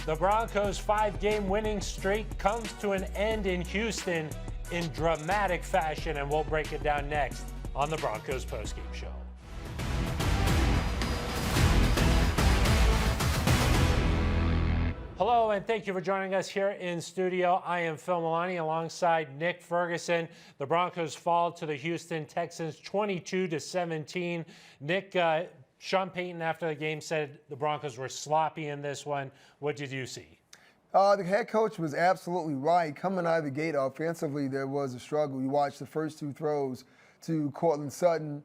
The Broncos' 5-game winning streak comes to an end in Houston in dramatic fashion, and we'll break it down next on the Broncos Postgame Show. Hello, and thank you for joining us here in studio. I am Phil Milani alongside Nick Ferguson. The Broncos fall to the Houston Texans 22-17. Nick, Sean Payton after the game said the Broncos were sloppy in this one. What did you see? The head coach was absolutely right. Coming out of the gate offensively, there was a struggle. You watched the first two throws to Courtland Sutton,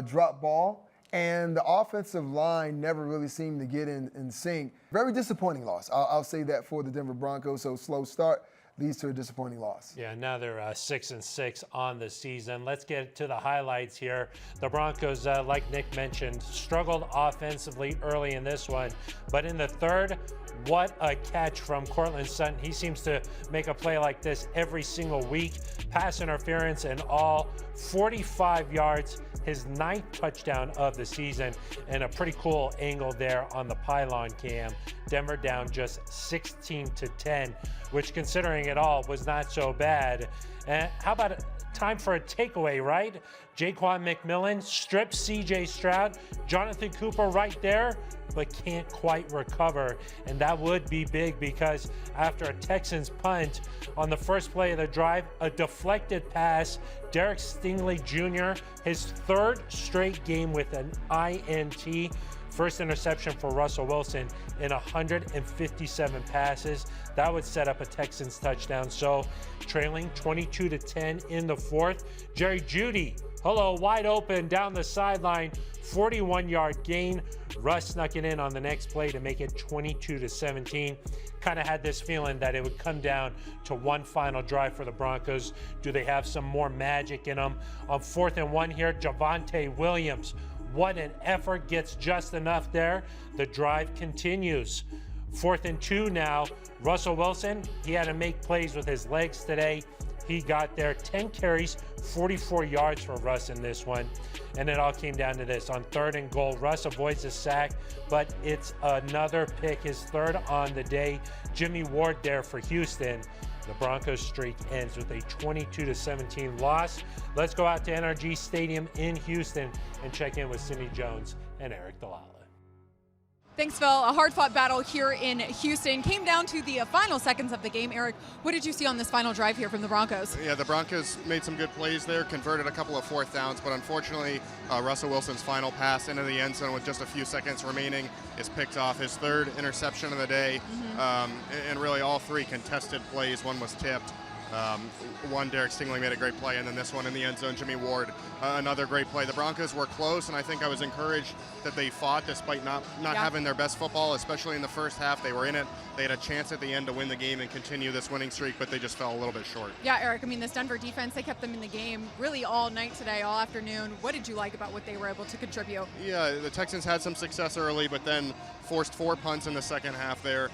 drop ball, and the offensive line never really seemed to get in sync. Very disappointing loss. I'll say that for the Denver Broncos. So slow start leads to a disappointing loss. Yeah, now they're 6-6 on the season. Let's get to the highlights here. The Broncos, like Nick mentioned, struggled offensively early in this one, but in the third, what a catch from Courtland Sutton. He seems to make a play like this every single week. Pass interference and all, 45 yards, his 9th touchdown of the season, and a pretty cool angle there on the pylon cam. Denver down just 16-10, which, considering it all, was not so bad. And how about time for a takeaway, right? Jaquan McMillan strips C.J. Stroud, Jonathan Cooper right there, but can't quite recover. And that would be big because after a Texans punt on the first play of the drive, a deflected pass, Derek Stingley Jr., his 3rd straight game with an INT. First interception for Russell Wilson in 157 passes. That would set up a Texans touchdown. So trailing 22-10 in the 4th. Jerry Jeudy, wide open down the sideline, 41-yard gain. Russ snuck it in on the next play to make it 22-17. Kind of had this feeling that it would come down to one final drive for the Broncos. Do they have some more magic in them? On 4th and 1 here, Javonte Williams. What an effort, gets just enough there. The drive continues. 4th and 2 now. Russell Wilson, he had to make plays with his legs today. He got there, 10 carries, 44 yards for Russ in this one. And it all came down to this. On 3rd and goal, Russ avoids a sack, but it's another pick, his 3rd on the day. Jimmy Ward there for Houston. The Broncos streak ends with a 22-17 loss. Let's go out to NRG Stadium in Houston and check in with Cindy Jones and Aric DiLalla. Thanks, Phil. A hard-fought battle here in Houston. Came down to the final seconds of the game. Aric, what did you see on this final drive here from the Broncos? Yeah, the Broncos made some good plays there, converted a couple of 4th downs, but unfortunately, Russell Wilson's final pass into the end zone with just a few seconds remaining is picked off. His 3rd interception of the day, and really all 3 contested plays. One was tipped. One, Derek Stingley made a great play, and then this one in the end zone, Jimmy Ward, another great play. The Broncos were close, and I think I was encouraged that they fought despite not having their best football, especially in the first half. They were in it. They had a chance at the end to win the game and continue this winning streak, but they just fell a little bit short. Yeah, Aric, I mean, this Denver defense, they kept them in the game really all night today, all afternoon. What did you like about what they were able to contribute? Yeah, the Texans had some success early, but then forced 4 punts in the second half there.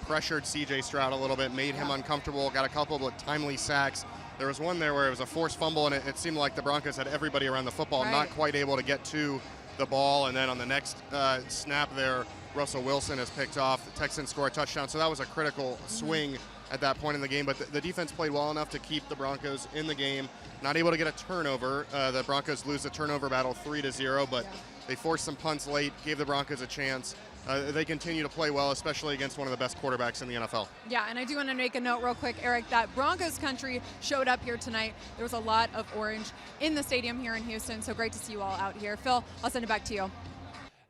Pressured C.J. Stroud a little bit, made him uncomfortable, got a couple of timely sacks. There was one there where it was a forced fumble, and it seemed like the Broncos had everybody around the football, not quite able to get to the ball. And then on the next snap there, Russell Wilson is picked off. The Texans score a touchdown, so that was a critical swing at that point in the game. But the defense played well enough to keep the Broncos in the game. Not able to get a turnover. The Broncos lose the turnover battle 3-0, but they forced some punts late, gave the Broncos a chance. They continue to play well, especially against one of the best quarterbacks in the NFL. Yeah, and I do want to make a note real quick, Aric, that Broncos country showed up here tonight. There was a lot of orange in the stadium here in Houston, so great to see you all out here. Phil, I'll send it back to you.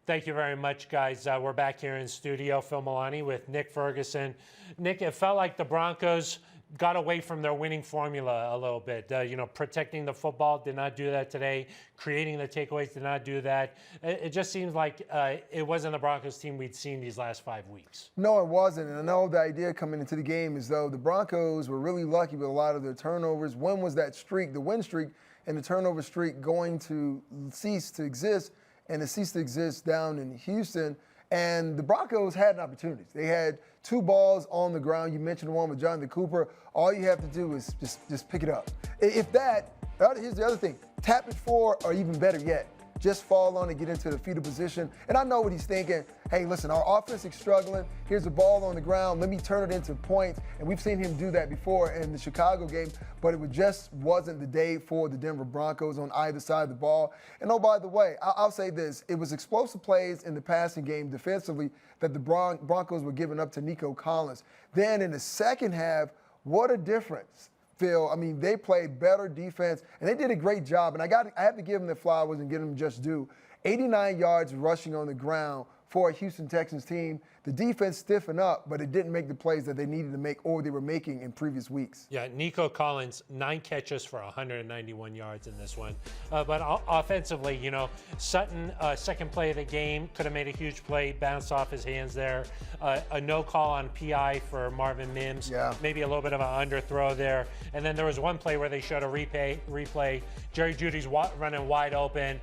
Thank you very much, guys. We're back here in studio. Phil Milani with Nick Ferguson. Nick, it felt like the Broncos got away from their winning formula a little bit. Protecting the football, did not do that today. Creating the takeaways, did not do that. It just seems like it wasn't the Broncos team we'd seen these last 5 weeks. No, it wasn't. And I know the idea coming into the game is though the Broncos were really lucky with a lot of their turnovers. When was that streak, the win streak and the turnover streak, going to cease to exist? And it ceased to exist down in Houston. And the Broncos had opportunities. They had 2 balls on the ground. You mentioned one with Jonathan Cooper. All you have to do is just pick it up. If that, here's the other thing. Tap it for, or even better yet, just fall on it, get into the fetal position. And I know what he's thinking. Hey, listen, our offense is struggling. Here's a ball on the ground. Let me turn it into points. And we've seen him do that before in the Chicago game, but it just wasn't the day for the Denver Broncos on either side of the ball. And oh, by the way, I'll say this. It was explosive plays in the passing game defensively that the Broncos were giving up to Nico Collins. Then in the second half, what a difference, Phil. I mean, they played better defense, and they did a great job. And I have to give them their flowers and give them just due. 89 yards rushing on the ground for a Houston Texans team. The defense stiffened up, but it didn't make the plays that they needed to make or they were making in previous weeks. Yeah, Nico Collins, 9 catches for 191 yards in this one. But offensively, you know, Sutton, second play of the game, could have made a huge play, bounced off his hands there. A no call on PI for Marvin Mims. Yeah. Maybe a little bit of an underthrow there. And then there was one play where they showed a replay. Jerry Jeudy's running wide open.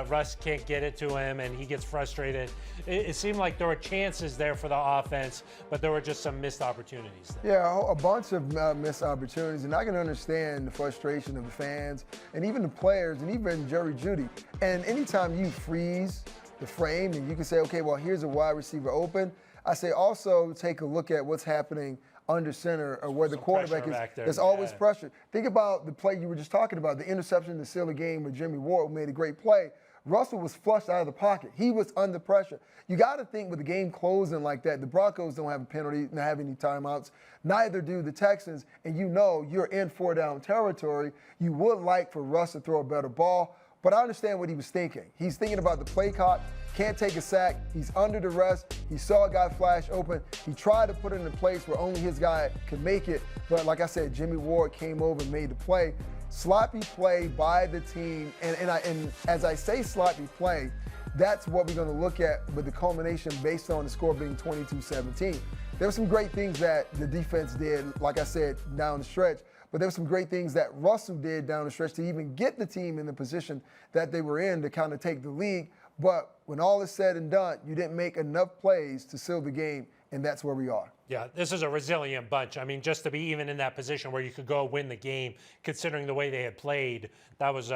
Russ can't get it to him, and he gets frustrated. It seemed like there were chances there for the offense, but there were just some missed opportunities there. Yeah, a bunch of missed opportunities, and I can understand the frustration of the fans and even the players and even Jerry Jeudy. And anytime you freeze the frame and you can say, okay, well, here's a wide receiver open, I say also take a look at what's happening under center or where the quarterback is. There's always pressure. Think about the play you were just talking about, the interception to seal the game with Jimmy Ward, who made a great play. Russell was flushed out of the pocket. He was under pressure. You got to think with the game closing like that, the Broncos don't have a penalty, don't have any timeouts. Neither do the Texans. And you know you're in 4-down territory. You would like for Russ to throw a better ball. But I understand what he was thinking. He's thinking about the play clock, can't take a sack. He's under duress. He saw a guy flash open. He tried to put it in a place where only his guy could make it. But like I said, Jimmy Ward came over and made the play. Sloppy play by the team, and as I say sloppy play, that's what we're going to look at with the culmination based on the score being 22-17. There were some great things that the defense did, like I said, down the stretch, but there were some great things that Russell did down the stretch to even get the team in the position that they were in to kind of take the lead. But when all is said and done, you didn't make enough plays to seal the game, and that's where we are. Yeah, this is a resilient bunch. I mean, just to be even in that position where you could go win the game, considering the way they had played, that was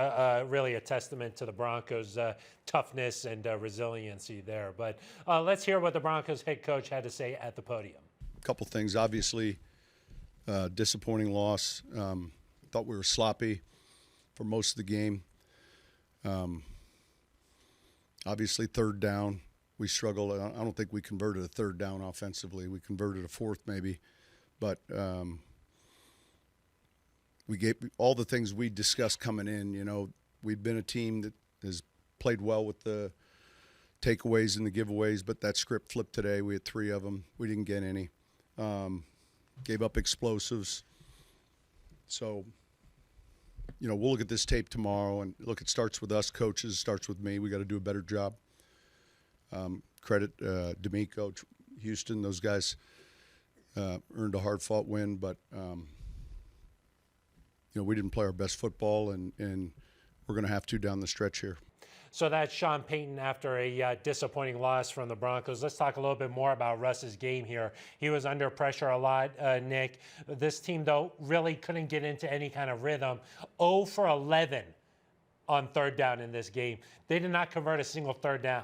really a testament to the Broncos' toughness and resiliency there. But let's hear what the Broncos head coach had to say at the podium. A couple things. Obviously, disappointing loss. Thought we were sloppy for most of the game. Obviously, third down. We struggled. I don't think we converted a third down offensively. We converted a fourth maybe. But we gave all the things we discussed coming in. You know, we've been a team that has played well with the takeaways and the giveaways, but that script flipped today. We had 3 of them. We didn't get any. Gave up explosives. So, you know, we'll look at this tape tomorrow. And, look, it starts with us coaches. It starts with me. We got to do a better job. Credit D'Amico, Houston. Those guys earned a hard-fought win, but you know, we didn't play our best football, and we're going to have to down the stretch here. So that's Sean Payton after a disappointing loss from the Broncos. Let's talk a little bit more about Russ's game here. He was under pressure a lot, Nick. This team, though, really couldn't get into any kind of rhythm. 0 for 11 on third down in this game. They did not convert a single third down.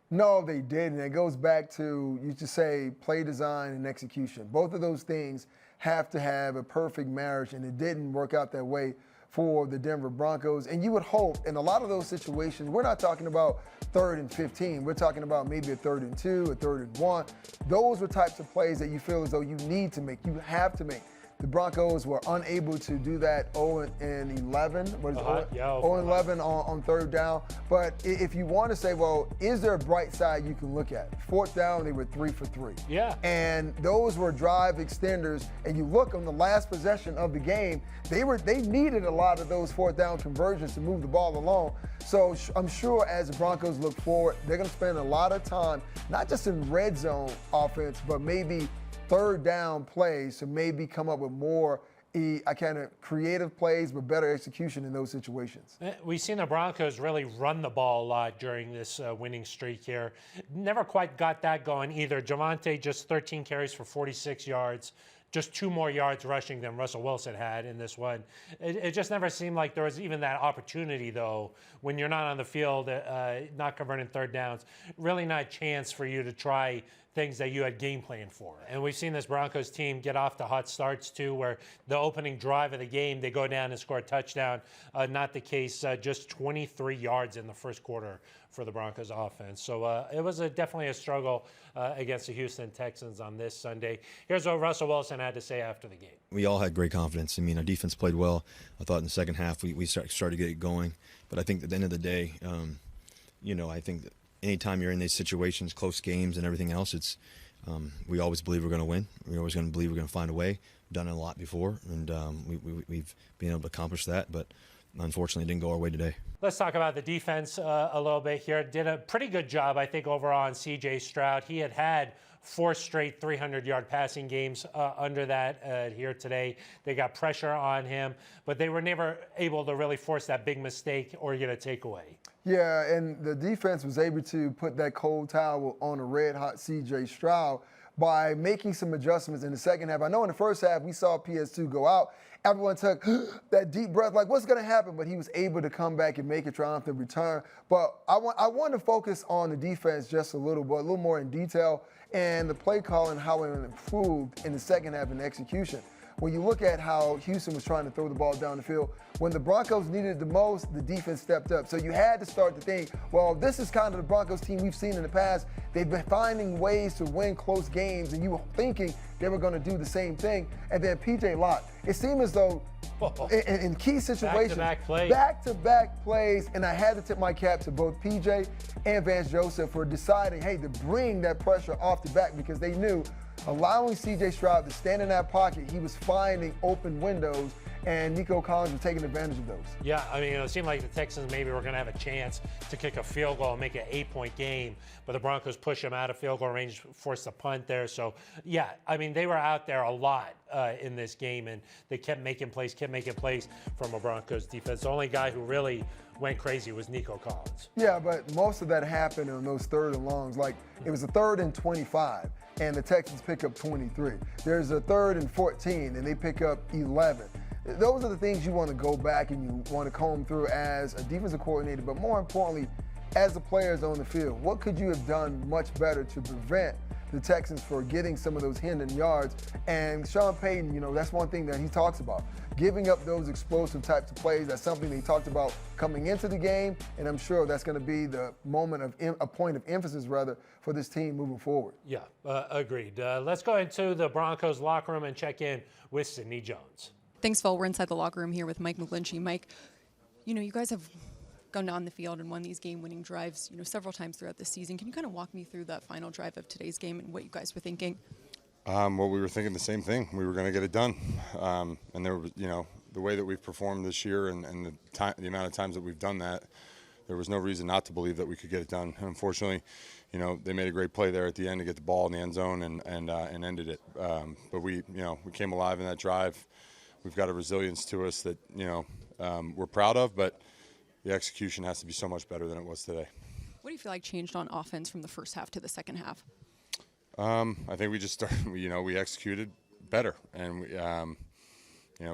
No, they didn't. It goes back to, you just say, play design and execution. Both of those things have to have a perfect marriage, and it didn't work out that way for the Denver Broncos. And you would hope in a lot of those situations, we're not talking about 3rd and 15. We're talking about maybe a 3rd and 2, a 3rd and 1. Those were types of plays that you feel as though you need to make, you have to make. The Broncos were unable to do that 0 and 11. What is it? 0 and 11 on third down. But if you want to say, well, is there a bright side you can look at? 4th down, they were 3 for 3. Yeah. And those were drive extenders. And you look on the last possession of the game, they needed a lot of those 4th down conversions to move the ball along. So I'm sure as the Broncos look forward, they're going to spend a lot of time, not just in red zone offense, but maybe third down plays to maybe come up with more kind of creative plays but better execution in those situations. We've seen the Broncos really run the ball a lot during this winning streak here. Never quite got that going either. Javonte just 13 carries for 46 yards. just 2 more yards rushing than Russell Wilson had in this one. It just never seemed like there was even that opportunity, though, when you're not on the field, not converting third downs, really not a chance for you to try things that you had game planned for. And we've seen this Broncos team get off to hot starts, too, where the opening drive of the game, they go down and score a touchdown. Not the case, just 23 yards in the first quarter for the Broncos offense. So it was definitely a struggle against the Houston Texans on this Sunday. Here's what Russell Wilson had to say after the game. We all had great confidence. I mean, our defense played well. I thought in the second half we started to get it going. But I think at the end of the day, I think that anytime you're in these situations, close games and everything else, it's we always believe we're going to win. We're always going to believe we're going to find a way. We've done it a lot before, and we've been able to accomplish that. But unfortunately, it didn't go our way today. Let's talk about the defense a little bit here. Did a pretty good job, I think, overall on C.J. Stroud. He had 4 straight 300-yard passing games under that here today. They got pressure on him, but they were never able to really force that big mistake or get a takeaway. Yeah, and the defense was able to put that cold towel on a red-hot C.J. Stroud by making some adjustments in the second half. I know in the first half we saw PS2 go out. Everyone took that deep breath, like, what's going to happen? But he was able to come back and make a triumphant return. But I want to focus on the defense just a little more in detail, and the play calling, how it improved in the second half in execution. When you look at how Houston was trying to throw the ball down the field, when the Broncos needed it the most, the defense stepped up. So you had to start to think, well, this is kind of the Broncos team we've seen in the past. They've been finding ways to win close games, and you were thinking they were going to do the same thing. And then P.J. Locke, it seemed as though in key situations, back-to-back plays, and I had to tip my cap to both P.J. and Vance Joseph for deciding, hey, to bring that pressure off the back, because they knew allowing C.J. Stroud to stand in that pocket, he was finding open windows, and Nico Collins was taking advantage of those. Yeah, I mean, it seemed like the Texans maybe were going to have a chance to kick a field goal and make it an 8-point game, but the Broncos pushed them out of field goal range, forced a punt there. So, yeah, I mean, they were out there a lot in this game, and they kept making plays from a Broncos defense. The only guy who really went crazy was Nico Collins. Yeah, but most of that happened on those third and longs. Like, it was a 3rd and 25, and the Texans pick up 23. There's a 3rd and 14, and they pick up 11. Those are the things you want to go back and you want to comb through as a defensive coordinator, but more importantly, as the players on the field. What could you have done much better to prevent the Texans from getting some of those hidden yards? And Sean Payton, that's one thing that he talks about. Giving up those explosive types of plays, that's something that he talked about coming into the game, and I'm sure that's going to be the moment of a point of emphasis, rather, for this team moving forward. Yeah, agreed. Let's go into the Broncos locker room and check in with Sidney Jones. Thanks, Phil. We're inside the locker room here with Mike McGlinchey. Mike, you guys have gone down the field and won these game-winning drives, several times throughout the season. Can you kind of walk me through that final drive of today's game and what you guys were thinking? Well, we were thinking the same thing. We were going to get it done. And there was, the way that we've performed this year and the amount of times that we've done that, there was no reason not to believe that we could get it done. And unfortunately, they made a great play there at the end to get the ball in the end zone and ended it. But we came alive in that drive. We've got a resilience to us that, we're proud of, but the execution has to be so much better than it was today. What do you feel like changed on offense from the first half to the second half? I think we just started, we executed better, and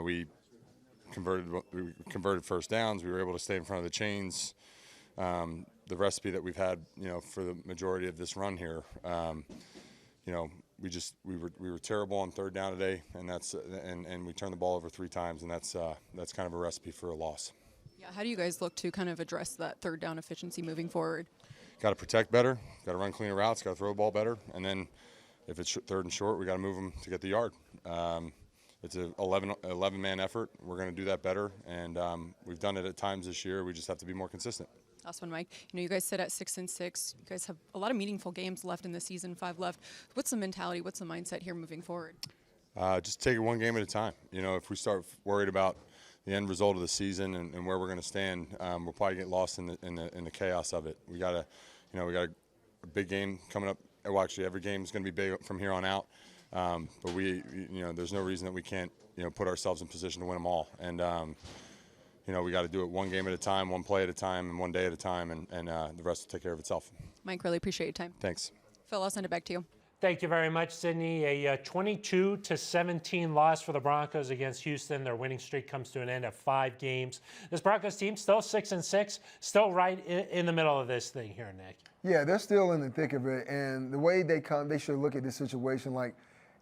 we converted first downs. We were able to stay in front of the chains. The recipe that we've had, for the majority of this run here, we were terrible on third down today, and and we turned the ball over 3 times, and that's kind of a recipe for a loss. Yeah, how do you guys look to kind of address that third down efficiency moving forward? Got to protect better, got to run cleaner routes, got to throw the ball better, and then if it's third and short, we got to move them to get the yard. It's an 11-man effort. We're going to do that better, and we've done it at times this year. We just have to be more consistent. Last one, Mike. You guys sit at 6-6. You guys have a lot of meaningful games left in the season, 5 left. What's the mentality? What's the mindset here moving forward? Just take it one game at a time. If we start worried about the end result of the season and where we're going to stand, we'll probably get lost in the chaos of it. We got a big game coming up. Well, actually, every game is going to be big from here on out. But there's no reason that we can't, put ourselves in position to win them all. And we got to do it one game at a time, one play at a time, and one day at a time, and the rest will take care of itself. Mike, really appreciate your time. Thanks. Phil, I'll send it back to you. Thank you very much, Sydney. A 22-17 loss for the Broncos against Houston. Their winning streak comes to an end at 5 games. This Broncos team still 6-6, still right in the middle of this thing here, Nick. Yeah, they're still in the thick of it, and the way they come, they should look at this situation like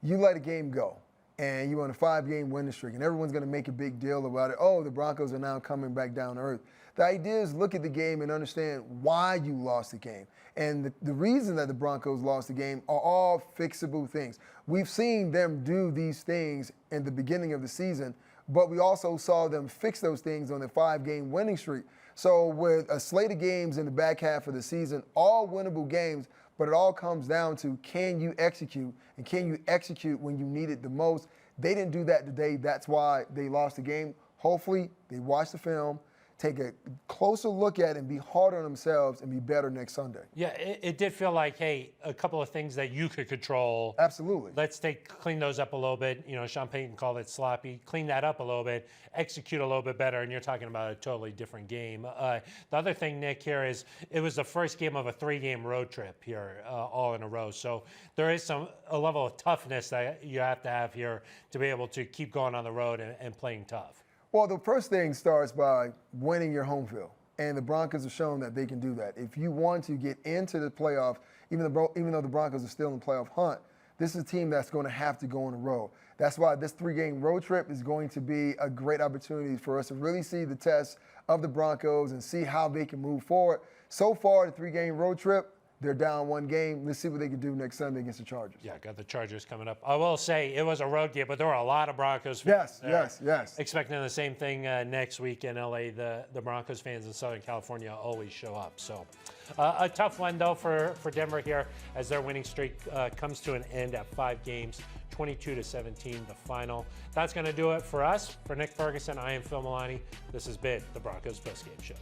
you let a game go, and you're on a 5-game winning streak, and everyone's going to make a big deal about it. Oh, the Broncos are now coming back down to earth. The idea is look at the game and understand why you lost the game. And the reason that the Broncos lost the game are all fixable things. We've seen them do these things in the beginning of the season, but we also saw them fix those things on a 5-game winning streak. So with a slate of games in the back half of the season, all winnable games, but it all comes down to can you execute, and can you execute when you need it the most? They didn't do that today. That's why they lost the game. Hopefully they watch the film, take a closer look at it, and be hard on themselves and be better next Sunday. Yeah, it did feel like, hey, a couple of things that you could control. Absolutely. Let's clean those up a little bit. You know, Sean Payton called it sloppy. Clean that up a little bit, execute a little bit better, and you're talking about a totally different game. The other thing, Nick, here is it was the first game of a 3-game road trip here, all in a row. So there is a level of toughness that you have to have here to be able to keep going on the road and playing tough. Well, the first thing starts by winning your home field, and the Broncos have shown that they can do that. If you want to get into the playoff, even though the Broncos are still in the playoff hunt, this is a team that's going to have to go on the road. That's why this 3-game road trip is going to be a great opportunity for us to really see the test of the Broncos and see how they can move forward. So far, the 3-game road trip, they're down 1 game. Let's see what they can do next Sunday against the Chargers. Yeah, got the Chargers coming up. I will say it was a road game, but there were a lot of Broncos fans Yes. expecting the same thing next week in LA. The Broncos fans in Southern California always show up. So a tough one, though, for Denver here as their winning streak comes to an end at 5 games, 22-17, the final. That's going to do it for us. For Nick Ferguson, I am Phil Milani. This has been the Broncos Postgame Show.